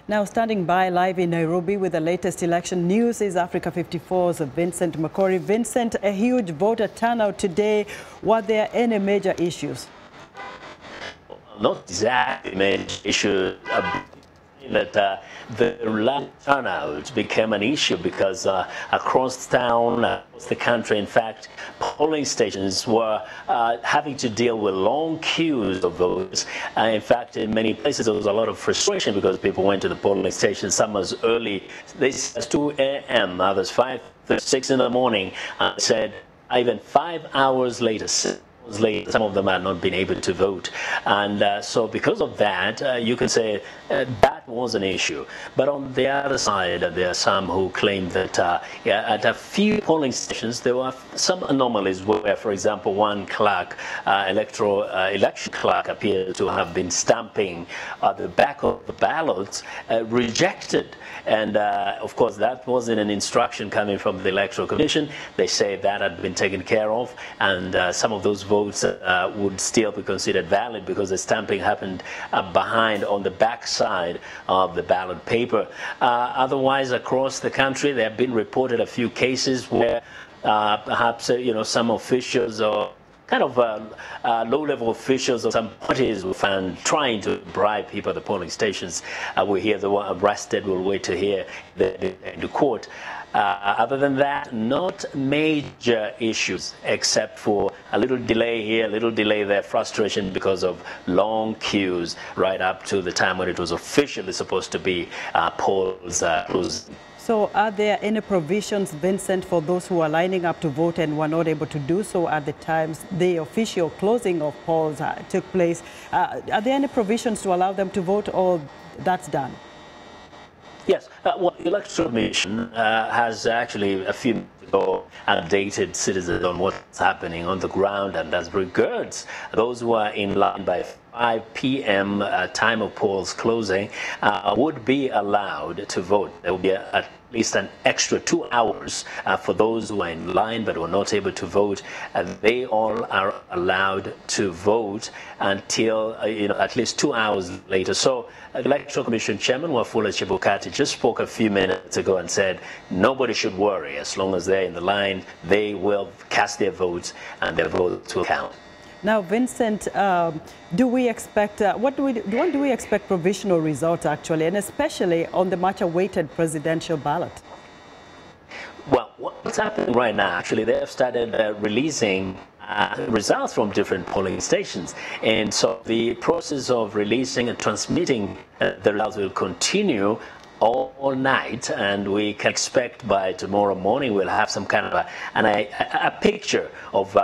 Now standing by live in Nairobi with the latest election news is Africa 54's Vincent Makori. Vincent, a huge voter turnout today. Were there any major issues? Not exactly major issues. That the large turnout became an issue because across town, across the country, in fact, polling stations were having to deal with long queues of voters. In fact, in many places, there was a lot of frustration because people went to the polling station, some as early as 2 a.m., others 5, 6 in the morning, said even 5 hours later, some of them had not been able to vote. And so because of that, you can say that was an issue. But on the other side, there are some who claim that at a few polling stations, there were some anomalies where, for example, one clerk, election clerk, appeared to have been stamping the back of the ballots rejected. And of course, that wasn't an instruction coming from the Electoral Commission. They say that had been taken care of, and some of those votes would still be considered valid because the stamping happened behind on the back side of the ballot paper. Otherwise, across the country, there have been reported a few cases where perhaps some officials or kind of low-level officials of some parties were found trying to bribe people at the polling stations. We hear the one arrested. We'll wait to hear the court. Other than that, not major issues, except for a little delay here, a little delay there, frustration because of long queues right up to the time when it was officially supposed to be polls closed. So are there any provisions, Vincent, for those who are lining up to vote and were not able to do so at the times the official closing of polls took place? Are there any provisions to allow them to vote, or that's done? Yes, well, the Electoral Commission has actually a few minutes ago updated citizens on what's happening on the ground, and as regards those who are in line by 5 p.m. Time of polls closing would be allowed to vote. There will be at least an extra 2 hours for those who are in line but were not able to vote. They all are allowed to vote until at least 2 hours later. So the Electoral Commission Chairman Wafula Chebukati just spoke a few minutes ago and said nobody should worry. As long as they're in the line, they will cast their votes and their votes will count. Now, Vincent, do we expect, when do we expect provisional results actually, and especially on the much-awaited presidential ballot? Well, what's happening right now, actually, they have started releasing results from different polling stations. And so the process of releasing and transmitting the results will continue all night, and we can expect by tomorrow morning we'll have some kind of a picture of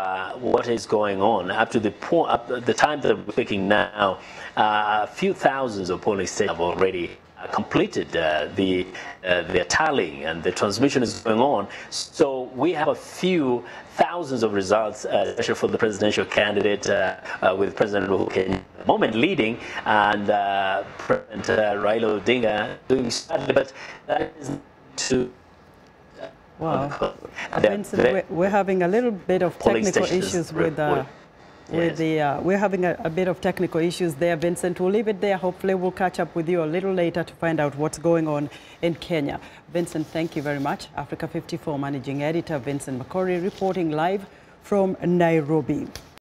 what is going on. Up to the time that we're speaking now, a few thousands of polling stations have already completed their tallying, and the transmission is going on. So we have a few thousands of results, especially for the presidential candidate, with President Uhuru Kenyatta at the moment leading, and President Raila Odinga doing sadly, but that is to. Wow. Vincent, we're having a little bit of technical issues with we're having a bit of technical issues there, Vincent. We'll leave it there. Hopefully we'll catch up with you a little later to find out what's going on in Kenya. Vincent, thank you very much. Africa 54 Managing Editor Vincent Makori reporting live from Nairobi.